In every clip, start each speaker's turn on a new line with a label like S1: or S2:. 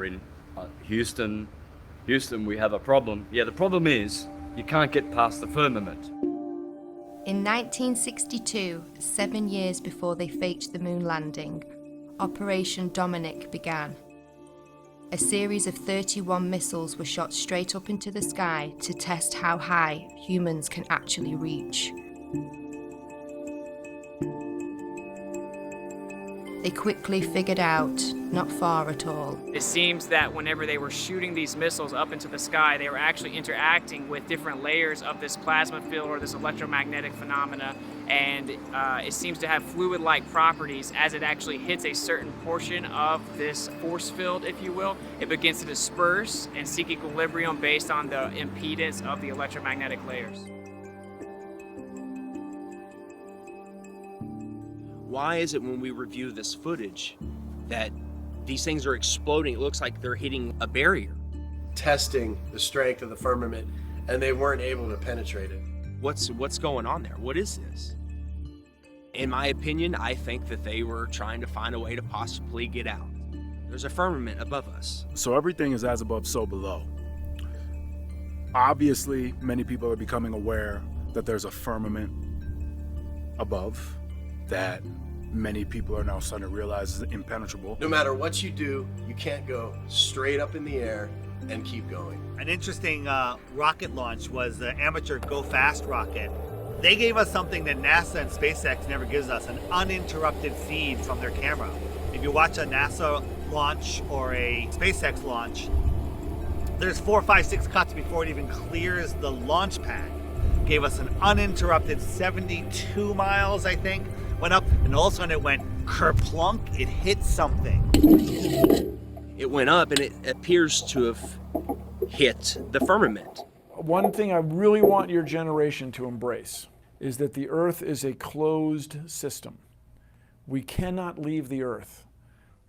S1: We're in Houston, we have a problem. Yeah, the problem is you can't get past the firmament.
S2: In 1962, 7 years before they faked the moon landing, Operation Dominic began. A series of 31 missiles were shot straight up into the sky to test how high humans can actually reach. They quickly figured out, not far at all.
S3: It seems that whenever they were shooting these missiles up into the sky, they were actually interacting with different layers of this plasma field or this electromagnetic phenomena, and it seems to have fluid-like properties. As it actually hits a certain portion of this force field, if you will, it begins to disperse and seek equilibrium based on the impedance of the electromagnetic layers.
S4: Why is it when we review this footage that these things are exploding? It looks like they're hitting a barrier.
S5: Testing the strength of the firmament, and they weren't able to penetrate it.
S4: What's going on there? What is this? In my opinion, I think that they were trying to find a way to possibly get out. There's a firmament above us.
S6: So everything is as above, so below. Obviously, many people are becoming aware that there's a firmament above that many people are now starting to realize is impenetrable.
S5: No matter what you do, you can't go straight up in the air and keep going.
S7: An interesting rocket launch was the amateur Go Fast rocket. They gave us something that NASA and SpaceX never gives us, an uninterrupted feed from their camera. If you watch a NASA launch or a SpaceX launch, there's 4, 5, 6 cuts before it even clears the launch pad. Gave us an uninterrupted 72 miles, I think. Went up, and all of a sudden it went kerplunk, it hit something.
S4: It went up, and it appears to have hit the firmament.
S8: One thing I really want your generation to embrace is that the Earth is a closed system. We cannot leave the Earth.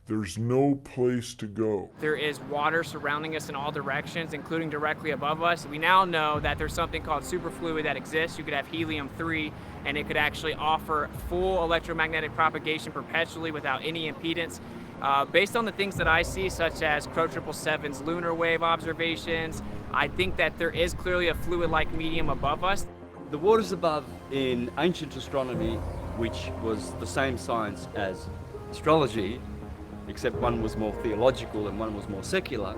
S9: There's no place to go.
S3: There is water surrounding us in all directions, including directly above us. We now know that there's something called superfluid that exists. You could have helium-3, and it could actually offer full electromagnetic propagation perpetually without any impedance. Based on the things that I see, such as Crow 777's lunar wave observations, I think that there is clearly a fluid-like medium above us.
S1: The waters above in ancient astronomy, which was the same science as astrology, except one was more theological and one was more secular,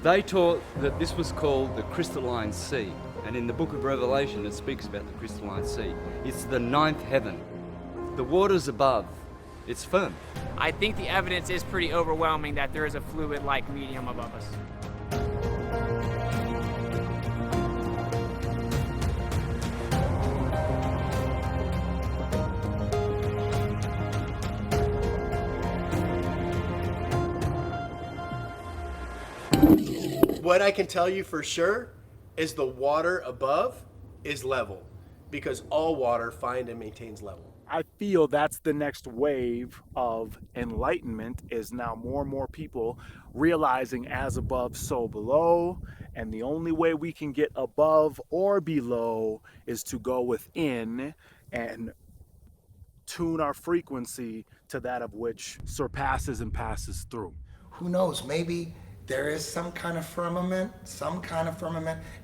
S1: they taught that this was called the crystalline sea. And in the book of Revelation, it speaks about the crystalline sea. It's the 9th heaven. The waters above, it's firm.
S3: I think the evidence is pretty overwhelming that there is a fluid-like medium above us.
S5: What I can tell you for sure is the water above is level, because all water finds and maintains level.
S6: I feel that's the next wave of enlightenment, is now more and more people realizing as above, so below. And the only way we can get above or below is to go within and tune our frequency to that of which surpasses and passes through.
S10: Who knows, maybe there is some kind of firmament,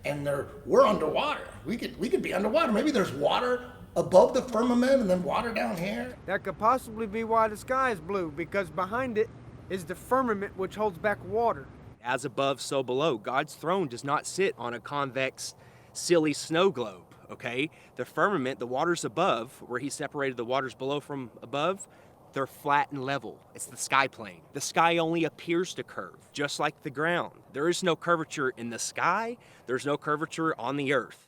S10: and we're underwater. We could be underwater. Maybe there's water above the firmament and then water down here.
S11: That could possibly be why the sky is blue, because behind it is the firmament which holds back water.
S4: As above, so below. God's throne does not sit on a convex, silly snow globe, okay? The firmament, the waters above, where he separated the waters below from above, they're flat and level. It's the sky plane. The sky only appears to curve, just like the ground. There is no curvature in the sky. There's no curvature on the earth.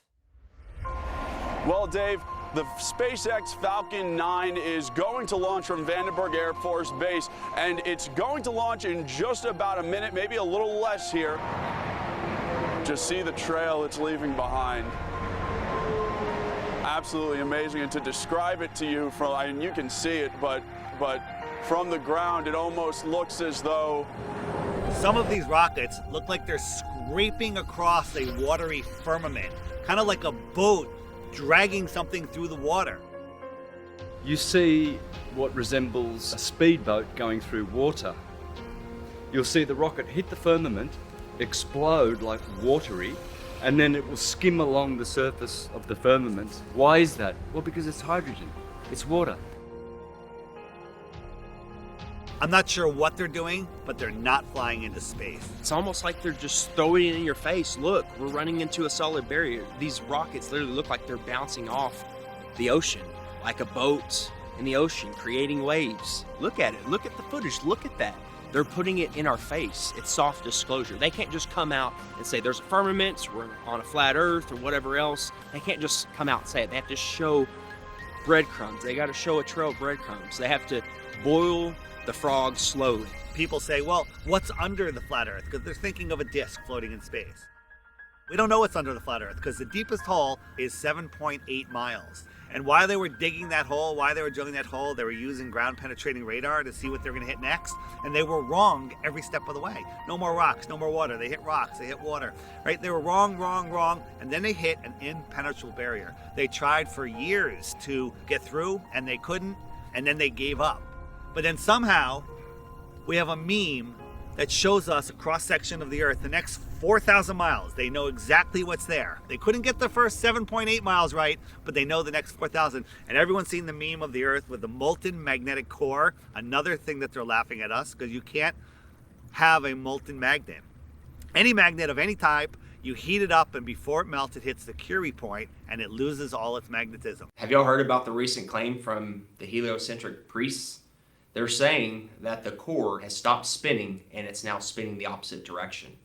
S12: Well, Dave, the SpaceX Falcon 9 is going to launch from Vandenberg Air Force Base, and it's going to launch in just about a minute, maybe a little less here. Just see the trail it's leaving behind. Absolutely amazing, and to describe it to you, you can see it, but from the ground, it almost looks as though
S7: Some of these rockets look like they're scraping across a watery firmament, kind of like a boat dragging something through the water.
S1: You see what resembles a speedboat going through water. you'll see the rocket hit the firmament, explode like watery, and then it will skim along the surface of the firmament. Why is that? Well, because it's hydrogen. It's water.
S7: I'm not sure what they're doing, but they're not flying into space.
S4: It's almost like they're just throwing it in your face. Look, we're running into a solid barrier. These rockets literally look like they're bouncing off the ocean, like a boat in the ocean, creating waves. Look at it. Look at the footage. Look at that. They're putting it in our face. It's soft disclosure. They can't just come out and say there's a firmament, we're on a flat earth or whatever else. They can't just come out and say it. They have to show breadcrumbs. They got to show a trail of breadcrumbs. They have to boil the frog slowly.
S7: People say, well, what's under the flat earth? Because they're thinking of a disk floating in space. We don't know what's under the flat earth because the deepest hole is 7.8 miles. And while they were digging that hole, while they were drilling that hole, they were using ground penetrating radar to see what they're going to hit next. And they were wrong every step of the way. No more rocks, no more water. They hit rocks, they hit water, right? They were wrong. And then they hit an impenetrable barrier. They tried for years to get through and they couldn't. And then they gave up. But then somehow we have a meme that shows us a cross-section of the earth, the next 4,000 miles. They know exactly what's there. They couldn't get the first 7.8 miles right, but they know the next 4,000. And everyone's seen the meme of the earth with the molten magnetic core. Another thing that they're laughing at us, because you can't have a molten magnet. Any magnet of any type, you heat it up and before it melts, it hits the Curie point and it loses all its magnetism.
S4: Have y'all heard about the recent claim from the heliocentric priests? They're saying that the core has stopped spinning and it's now spinning the opposite direction,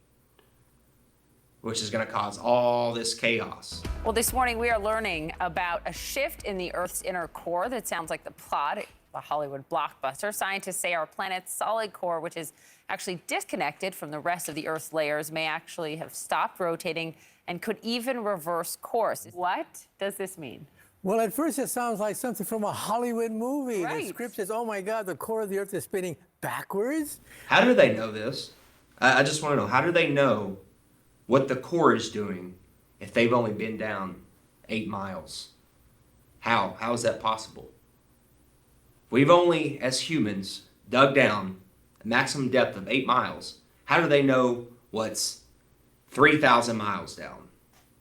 S4: which is going to cause all this chaos.
S13: Well, this morning we are learning about a shift in the Earth's inner core that sounds like the plot of a Hollywood blockbuster. Scientists say our planet's solid core, which is actually disconnected from the rest of the Earth's layers, may actually have stopped rotating and could even reverse course. What does this mean?
S14: Well, at first it sounds like something from a Hollywood movie.
S13: Right.
S14: The script says, oh my God, the core of the Earth is spinning backwards.
S4: How do they know this? I just want to know, how do they know what the core is doing if they've only been down 8 miles? How is that possible? We've only, as humans, dug down a maximum depth of 8 miles. How do they know what's 3,000 miles down?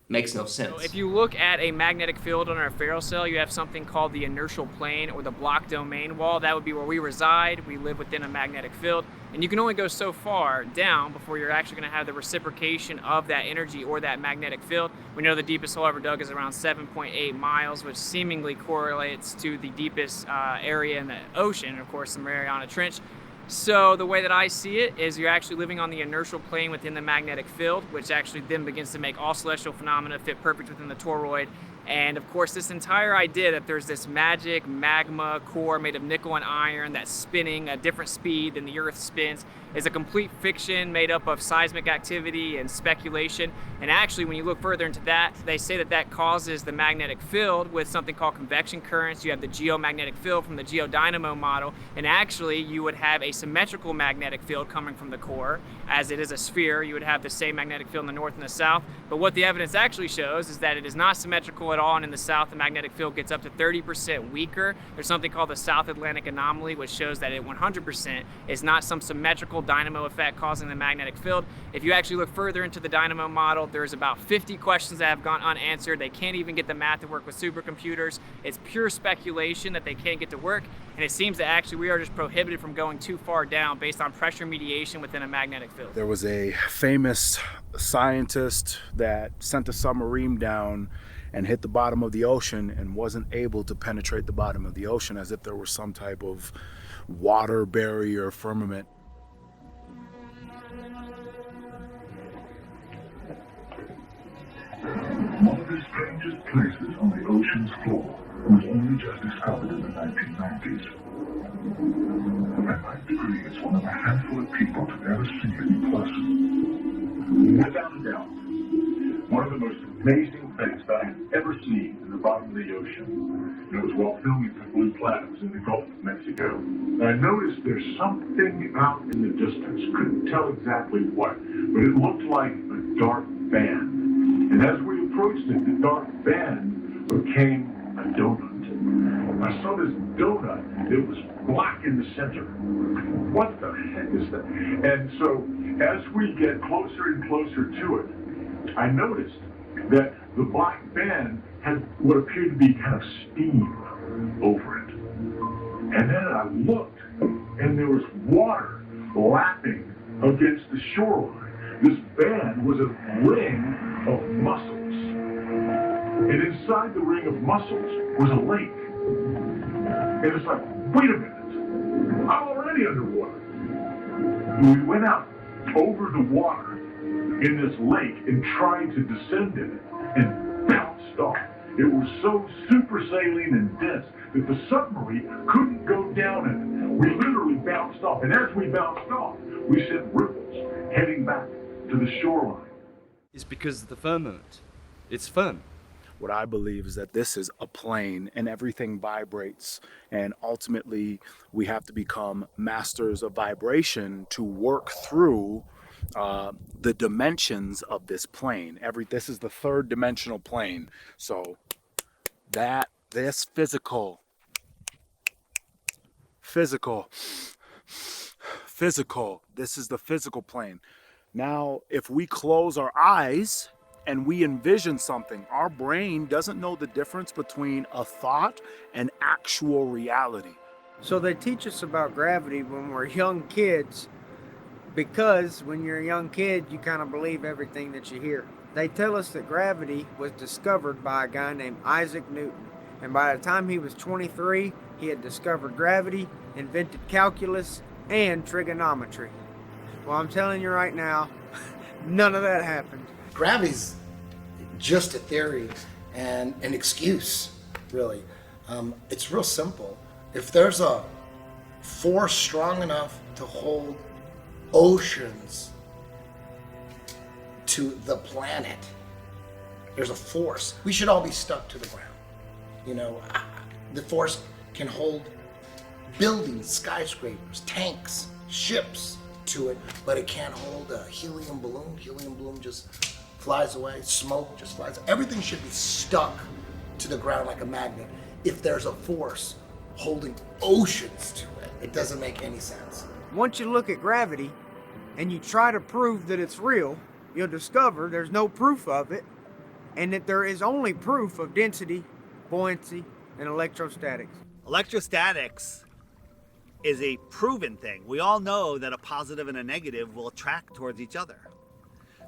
S4: Makes no sense.
S3: So if you look at a magnetic field on our ferrocell, you have something called the inertial plane or the block domain wall. That would be where we reside. We live within a magnetic field. And you can only go so far down before you're actually going to have the reciprocation of that energy or that magnetic field. We know the deepest hole ever dug is around 7.8 miles, which seemingly correlates to the deepest area in the ocean, of course, the Mariana Trench. So the way that I see it is you're actually living on the inertial plane within the magnetic field, which actually then begins to make all celestial phenomena fit perfect within the toroid. And of course, this entire idea that there's this magic magma core made of nickel and iron that's spinning at a different speed than the Earth spins is a complete fiction made up of seismic activity and speculation. And actually, when you look further into that, they say that that causes the magnetic field with something called convection currents. You have the geomagnetic field from the geodynamo model, and actually you would have a symmetrical magnetic field coming from the core. As it is a sphere, you would have the same magnetic field in the north and the south. But what the evidence actually shows is that it is not symmetrical at all, and in the south, the magnetic field gets up to 30% weaker. There's something called the South Atlantic anomaly, which shows that it 100% is not some symmetrical dynamo effect causing the magnetic field. If you actually look further into the dynamo model, there's about 50 questions that have gone unanswered. They can't even get the math to work with supercomputers. It's pure speculation that they can't get to work, and it seems that actually we are just prohibited from going too far down based on pressure mediation within a magnetic field.
S6: There was a famous scientist that sent a submarine down and hit the bottom of the ocean and wasn't able to penetrate the bottom of the ocean, as if there was some type of water barrier firmament.
S9: One of the strangest places on the ocean's floor was only just discovered in the 1990s. The red light degree is one of a handful of people to ever see it in person. Without a doubt, one of the most amazing things that I have ever seen in the bottom of the ocean. It was while filming for Blue Planet in the Gulf of Mexico. I noticed there's something out in the distance. Couldn't tell exactly what, but it looked like a dark band. And as we approached it, the dark band became a donut. I saw this donut that was black in the center. What the heck is that? And so as we get closer and closer to it, I noticed that the black band had what appeared to be kind of steam over it. And then I looked, and there was water lapping against the shoreline. This band was a ring of mussels. And inside the ring of mussels was a lake. And it's like, wait a minute, I'm already underwater. We went out over the water in this lake and tried to descend in it and bounced off. It was so super saline and dense that the submarine couldn't go down in it. We literally bounced off, and as we bounced off, we sent ripples heading back to the shoreline.
S1: It's because of the firmament. It's firm.
S6: What I believe is that this is a plane and everything vibrates, and ultimately we have to become masters of vibration to work through the dimensions of this plane. This is the third dimensional plane. So this physical, this is the physical plane. Now, if we close our eyes and we envision something, our brain doesn't know the difference between a thought and actual reality.
S11: So they teach us about gravity when we're young kids, because when you're a young kid, you kind of believe everything that you hear. They tell us that gravity was discovered by a guy named Isaac Newton. And by the time he was 23, he had discovered gravity, invented calculus, and trigonometry. Well, I'm telling you right now, none of that happened.
S10: Gravity's just a theory and an excuse, really. It's real simple. If there's a force strong enough to hold oceans to the planet, there's a force. We should all be stuck to the ground. You know, the force can hold buildings, skyscrapers, tanks, ships to it, but it can't hold a helium balloon. Helium balloon just flies away, smoke just flies. Everything should be stuck to the ground like a magnet. If there's a force holding oceans to it, it doesn't make any sense.
S11: Once you look at gravity and you try to prove that it's real, you'll discover there's no proof of it, and that there is only proof of density, buoyancy, and electrostatics.
S7: Electrostatics is a proven thing. We all know that a positive and a negative will attract towards each other.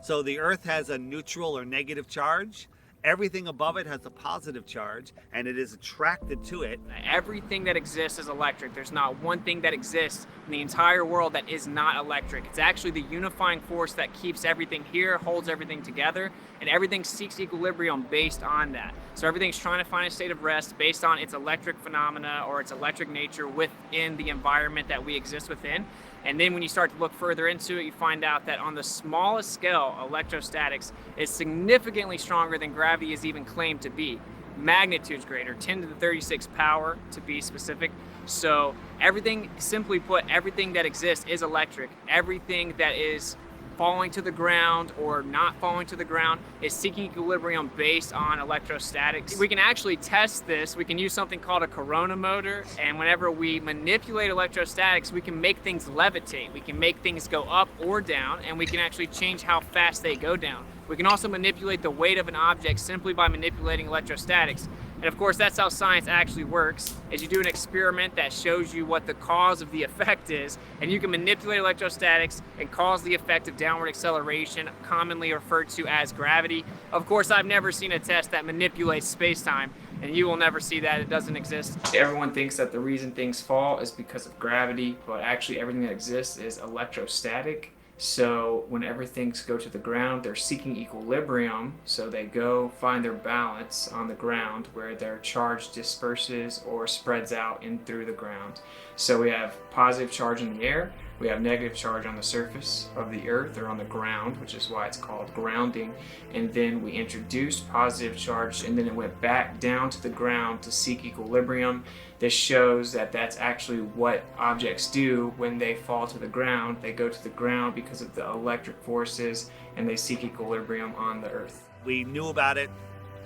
S7: So the Earth has a neutral or negative charge. Everything above it has a positive charge, and it is attracted to it.
S3: Everything that exists is electric. There's not one thing that exists in the entire world that is not electric. It's actually the unifying force that keeps everything here, holds everything together, and everything seeks equilibrium based on that. So everything's trying to find a state of rest based on its electric phenomena or its electric nature within the environment that we exist within. And then when you start to look further into it, you find out that on the smallest scale, electrostatics is significantly stronger than gravity is even claimed to be. Magnitudes greater, 10 to the 36 power to be specific. So everything, simply put, everything that exists is electric. Everything that is falling to the ground or not falling to the ground is seeking equilibrium based on electrostatics. We can actually test this. We can use something called a corona motor, and whenever we manipulate electrostatics, we can make things levitate. We can make things go up or down, and we can actually change how fast they go down. We can also manipulate the weight of an object simply by manipulating electrostatics. And of course, that's how science actually works, is you do an experiment that shows you what the cause of the effect is, and you can manipulate electrostatics and cause the effect of downward acceleration, commonly referred to as gravity. Of course, I've never seen a test that manipulates space-time, and you will never see that. It doesn't exist. Everyone thinks that the reason things fall is because of gravity, but actually everything that exists is electrostatic. So whenever things go to the ground, they're seeking equilibrium, so they go find their balance on the ground where their charge disperses or spreads out in through the ground. So we have positive charge in the air, we have negative charge on the surface of the earth or on the ground, which is why it's called grounding, and then we introduced positive charge and then it went back down to the ground to seek equilibrium. This shows that that's actually what objects do when they fall to the ground. They go to the ground because of the electric forces and they seek equilibrium on the earth.
S7: We knew about it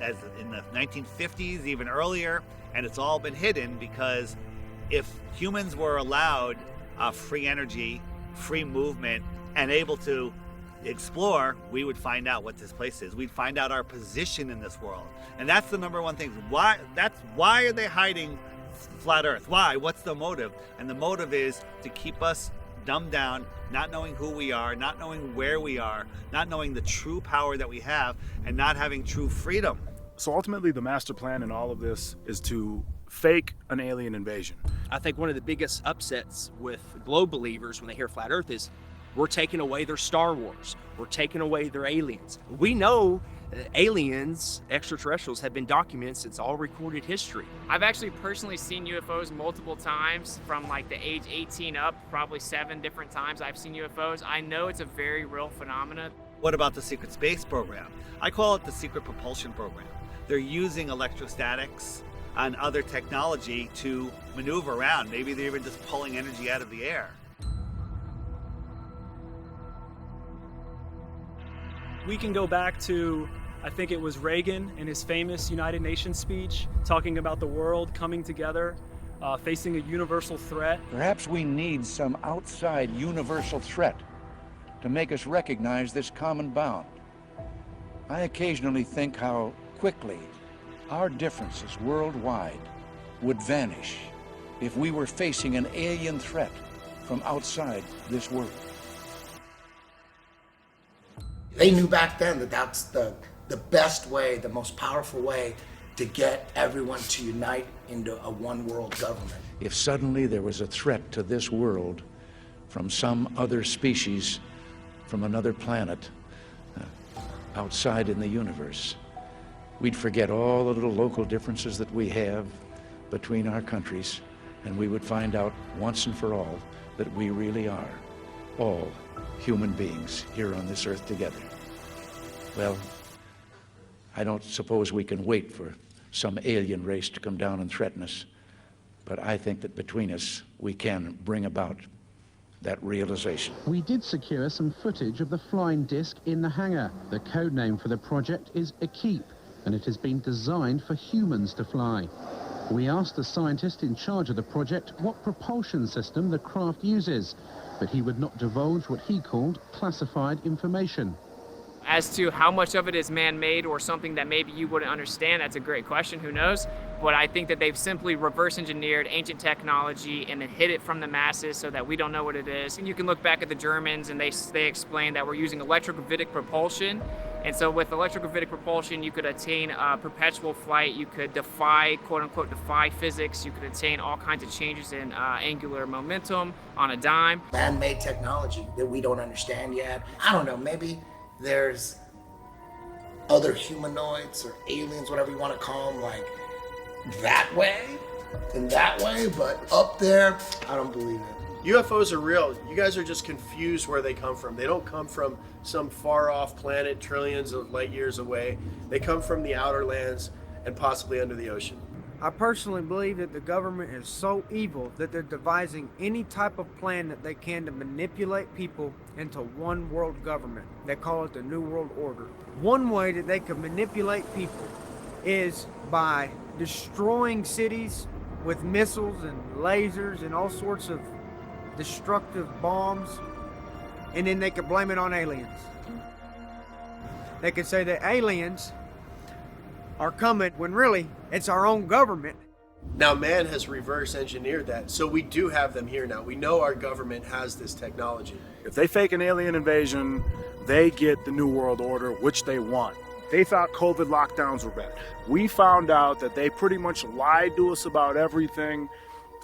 S7: as in the 1950s, even earlier, and it's all been hidden because if humans were allowed free energy, free movement, and able to explore, we would find out what this place is. We'd find out our position in this world. And that's the number one thing. Why are they hiding flat Earth? Why? What's the motive? And the motive is to keep us dumbed down, not knowing who we are, not knowing where we are, not knowing the true power that we have, and not having true freedom.
S6: So ultimately, the master plan in all of this is to fake an alien invasion.
S4: I think one of the biggest upsets with globe believers when they hear flat Earth is we're taking away their Star Wars. We're taking away their aliens. We know aliens, extraterrestrials, have been documented since all recorded history.
S3: I've actually personally seen UFOs multiple times from like the age 18 up, probably 7 different times I've seen UFOs. I know it's a very real phenomenon.
S7: What about the secret space program? I call it the secret propulsion program. They're using electrostatics and other technology to maneuver around. Maybe they're even just pulling energy out of the air.
S15: We can go back to, I think it was Reagan in his famous United Nations speech, talking about the world coming together, facing a universal threat.
S16: Perhaps we need some outside universal threat to make us recognize this common bound. I occasionally think how quickly our differences worldwide would vanish if we were facing an alien threat from outside this world.
S10: They knew back then that that's the best way, the most powerful way to get everyone to unite into a one world government.
S16: If suddenly there was a threat to this world from some other species, from another planet, outside in the universe, we'd forget all the little local differences that we have between our countries, and we would find out once and for all that we really are all human beings here on this earth together. Well, I don't suppose we can wait for some alien race to come down and threaten us, but I think that between us we can bring about that realization.
S17: We did secure some footage of the flying disc in the hangar. The code name for the project is Equipe, and it has been designed for humans to fly. We asked the scientist in charge of the project what propulsion system the craft uses, but he would not divulge what he called classified information.
S3: As to how much of it is man-made or something that maybe you wouldn't understand, that's a great question, who knows? But I think that they've simply reverse engineered ancient technology and then hid it from the masses so that we don't know what it is. And you can look back at the Germans and they explain that we're using electrogravitic propulsion. And so with electrogravitic propulsion, you could attain perpetual flight, you could defy, quote unquote, defy physics, you could attain all kinds of changes in angular momentum on a dime.
S10: Man-made technology that we don't understand yet. I don't know, maybe there's other humanoids or aliens, whatever you want to call them, like that way and that way, but up there, I don't believe it.
S5: UFOs are real. You guys are just confused where they come from. They don't come from some far-off planet trillions of light years away. They come from the outer lands and possibly under the ocean.
S11: I personally believe that the government is so evil that they're devising any type of plan that they can to manipulate people into one world government. They call it the New World Order. One way that they can manipulate people is by destroying cities with missiles and lasers and all sorts of destructive bombs, and then they could blame it on aliens. They could say that aliens are coming when really it's our own government.
S5: Now man has reverse engineered that, so we do have them here now. We know our government has this technology.
S6: If they fake an alien invasion, they get the New World Order, which they want. They thought COVID lockdowns were bad. We found out that they pretty much lied to us about everything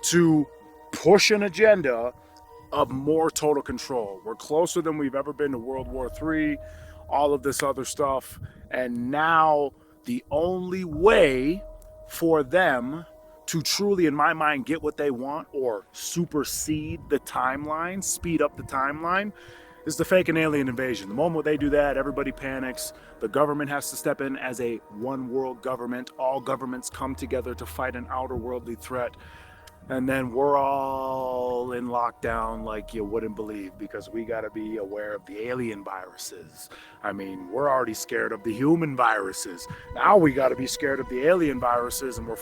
S6: to push an agenda of more total control. We're closer than we've ever been to World War III, all of this other stuff. And now the only way for them to truly, in my mind, get what they want or supersede the timeline, speed up the timeline, is to fake an alien invasion. The moment they do that, everybody panics. The government has to step in as a one world government. All governments come together to fight an outer worldly threat. And then we're all in lockdown like you wouldn't believe, because we got to be aware of the alien viruses. I mean, we're already scared of the human viruses. Now we got to be scared of the alien viruses, and we're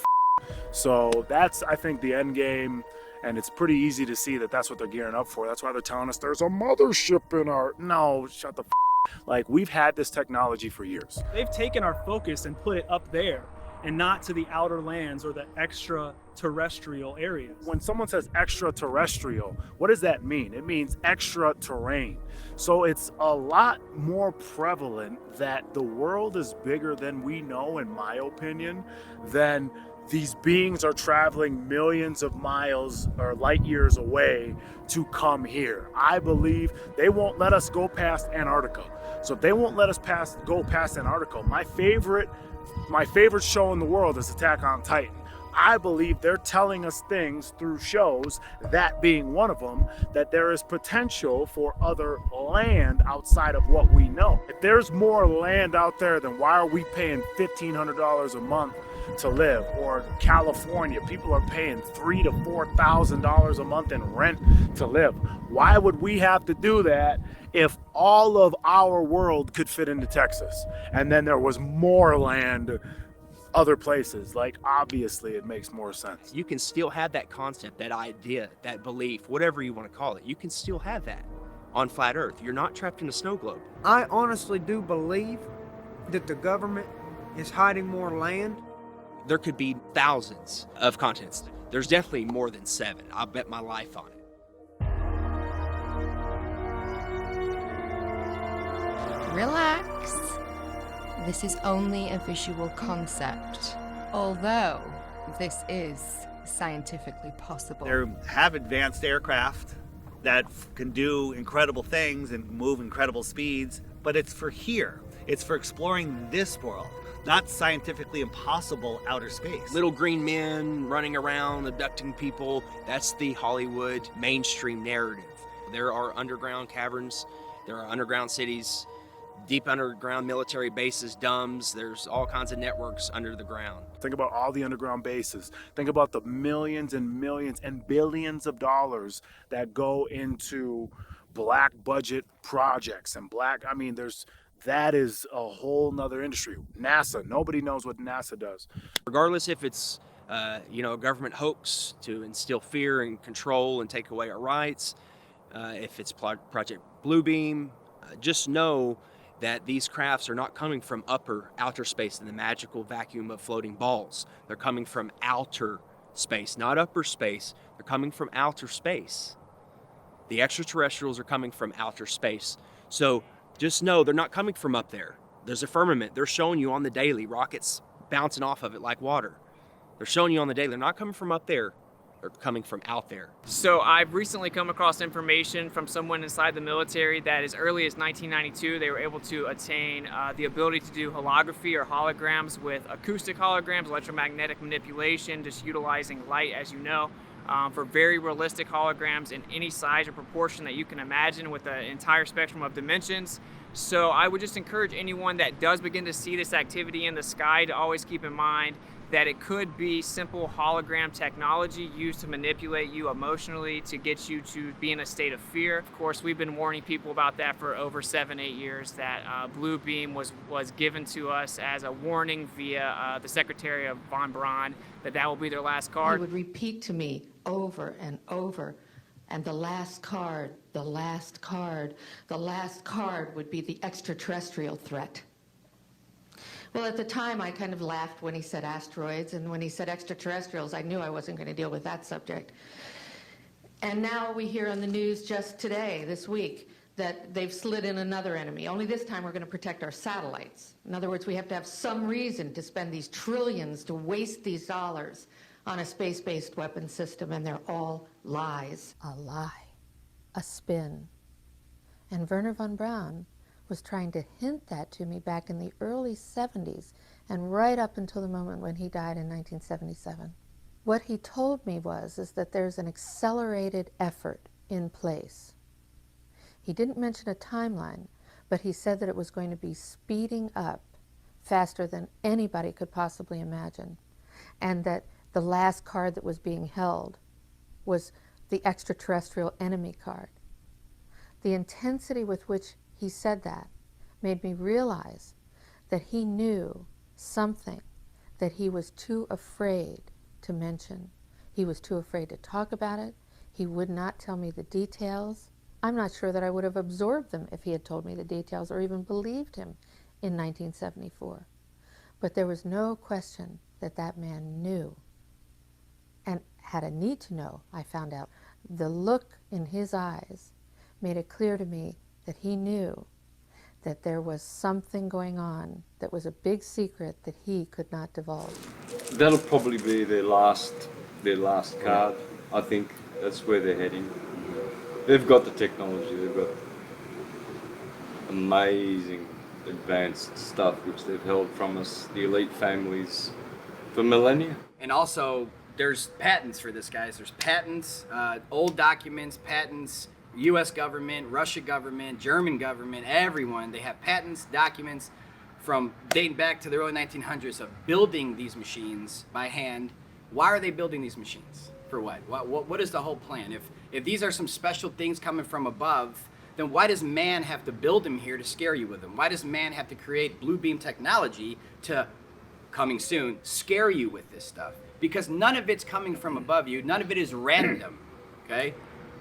S6: so that's, I think, the end game. And it's pretty easy to see that that's what they're gearing up for. That's why they're telling us there's a mothership in our... No, shut the Like, we've had this technology for years.
S15: They've taken our focus and put it up there and not to the outer lands or the extraterrestrial areas.
S6: When someone says extraterrestrial, what does that mean? It means extra terrain. So it's a lot more prevalent that the world is bigger than we know, in my opinion, than these beings are traveling millions of miles or light years away to come here. I believe they won't let us go past Antarctica. So if they won't let us go past Antarctica, my favorite show in the world is Attack on Titan. I believe they're telling us things through shows, that being one of them, that there is potential for other land outside of what we know. If there's more land out there, then why are we paying $1,500 a month to live? Or California, people are paying $3,000 to $4,000 a month in rent to live. Why would we have to do that if all of our world could fit into Texas, and then there was more land other places? Like, obviously it makes more sense.
S4: You can still have that concept, that idea, that belief, whatever you want to call it. You can still have that on flat Earth. You're not trapped in a snow globe.
S11: I honestly do believe that the government is hiding more land.
S4: There could be thousands of continents. There's definitely more than 7. I'll bet my life on it.
S2: Relax. This is only a visual concept, although this is scientifically possible.
S7: They have advanced aircraft that can do incredible things and move incredible speeds, but it's for here. It's for exploring this world, not scientifically impossible outer space.
S4: Little green men running around, abducting people. That's the Hollywood mainstream narrative. There are underground caverns. There are underground cities, deep underground military bases, DUMBs. There's all kinds of networks under the ground.
S6: Think about all the underground bases. Think about the millions and millions and billions of dollars that go into black budget projects and that is a whole nother industry. NASA, nobody knows what NASA does.
S4: Regardless if it's a government hoax to instill fear and control and take away our rights, if it's Project Bluebeam, just know that these crafts are not coming from outer space in the magical vacuum of floating balls. They're coming from outer space, not upper space. They're coming from outer space. The extraterrestrials are coming from outer space. So just know they're not coming from up there. There's a firmament. They're showing you on the daily, rockets bouncing off of it like water. They're showing you on the daily. They're not coming from up there. They're coming from out there.
S3: So I've recently come across information from someone inside the military that as early as 1992, they were able to attain the ability to do holography or holograms with acoustic holograms, electromagnetic manipulation, just utilizing light, as you know, for very realistic holograms in any size or proportion that you can imagine with the entire spectrum of dimensions. So I would just encourage anyone that does begin to see this activity in the sky to always keep in mind that it could be simple hologram technology used to manipulate you emotionally to get you to be in a state of fear. Of course, we've been warning people about that for over 7-8 years, that Bluebeam was given to us as a warning via the Secretary of Von Braun that will be their last card.
S18: He would repeat to me over and over, and the last card, the last card, the last card would be the extraterrestrial threat. Well, at the time, I kind of laughed when he said asteroids, and when he said extraterrestrials, I knew I wasn't going to deal with that subject. And now we hear on the news just today, this week, that they've slid in another enemy. Only this time we're going to protect our satellites. In other words, we have to have some reason to spend these trillions, to waste these dollars on a space-based weapon system, and they're all lies.
S19: A lie, a spin. And Wernher von Braun was trying to hint that to me back in the early 70s and right up until the moment when he died in 1977. What he told me is that there's an accelerated effort in place. He didn't mention a timeline, but he said that it was going to be speeding up faster than anybody could possibly imagine, and that the last card that was being held was the extraterrestrial enemy card. The intensity with which he said that made me realize that he knew something that he was too afraid to mention. He was too afraid to talk about it. He would not tell me the details. I'm not sure that I would have absorbed them if he had told me the details or even believed him in 1974. But there was no question that that man knew and had a need to know, I found out. The look in his eyes made it clear to me that he knew that there was something going on that was a big secret that he could not divulge.
S1: That'll probably be their last card. I think that's where they're heading. They've got the technology, they've got amazing advanced stuff which they've held from us, the elite families, for millennia.
S20: And also, there's patents for this, guys. There's patents, old documents, patents, U.S. government, Russia government, German government, everyone. They have patents, documents from dating back to the early 1900s of building these machines by hand. Why are they building these machines? For what? What is the whole plan? If these are some special things coming from above, then why does man have to build them here to scare you with them? Why does man have to create blue beam technology to, coming soon, scare you with this stuff? Because none of it's coming from above you. None of it is random, okay?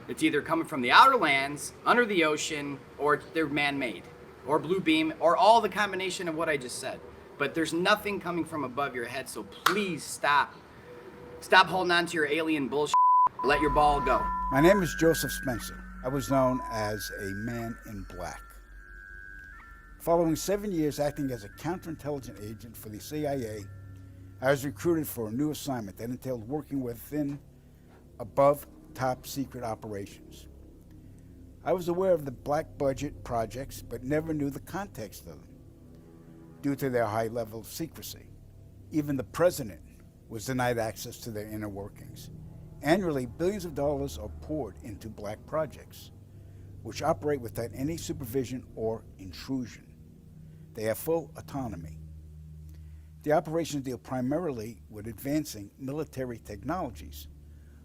S20: It's either coming from the outer lands, under the ocean, or they're man-made, or blue beam, or all the combination of what I just said. But there's nothing coming from above your head, so please stop. Stop holding on to your alien bullshit. Let your ball go.
S21: My name is Joseph Spencer. I was known as a man in black. Following 7 years acting as a counterintelligence agent for the CIA, I was recruited for a new assignment that entailed working within above top secret operations. I was aware of the black budget projects, but never knew the context of them due to their high level of secrecy. Even the president was denied access to their inner workings. Annually, billions of dollars are poured into black projects, which operate without any supervision or intrusion. They have full autonomy. The operations deal primarily with advancing military technologies,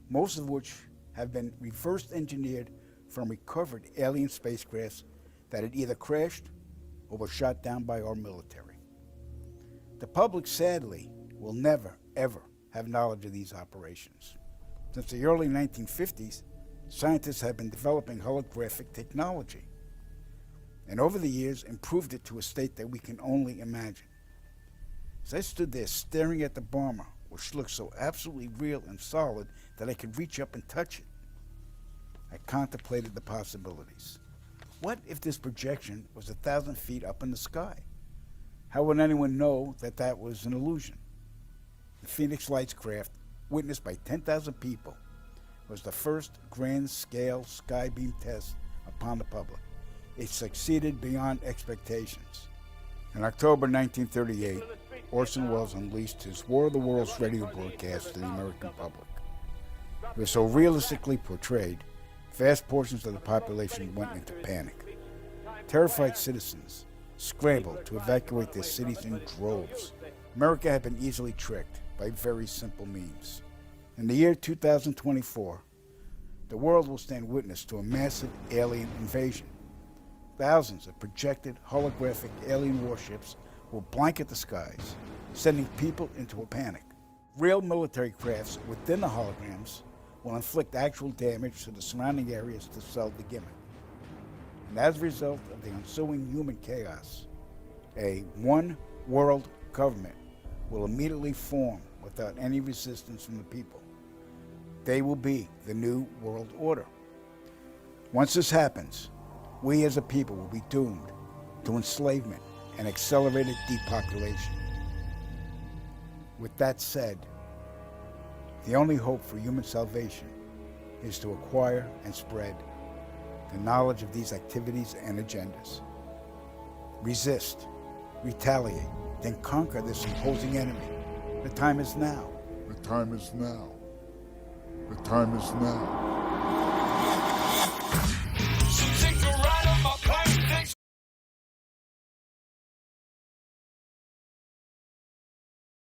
S21: most of which have been reverse engineered from recovered alien spacecrafts that had either crashed or were shot down by our military. The public, sadly, will never, ever have knowledge of these operations. Since the early 1950s, scientists have been developing holographic technology, and over the years improved it to a state that we can only imagine. As I stood there staring at the bomber, which looked so absolutely real and solid that I could reach up and touch it, I contemplated the possibilities. What if this projection was 1,000 feet up in the sky? How would anyone know that that was an illusion? The Phoenix Lights craft, witnessed by 10,000 people, was the first grand-scale skybeam test upon the public. It succeeded beyond expectations. In October 1938, Orson Welles unleashed his War of the Worlds radio broadcast to the American public. It was so realistically portrayed, vast portions of the population went into panic. Terrified citizens scrambled to evacuate their cities in droves. America had been easily tricked by very simple means. In the year 2024, the world will stand witness to a massive alien invasion. Thousands of projected holographic alien warships will blanket the skies, sending people into a panic. Real military crafts within the holograms will inflict actual damage to the surrounding areas to sell the gimmick. And as a result of the ensuing human chaos, a one-world government will immediately form without any resistance from the people. They will be the new world order. Once this happens, we as a people will be doomed to enslavement and accelerated depopulation. With that said, the only hope for human salvation is to acquire and spread the knowledge of these activities and agendas. Resist, retaliate, then conquer this imposing enemy. The time is now.
S9: The time is now. The time is now.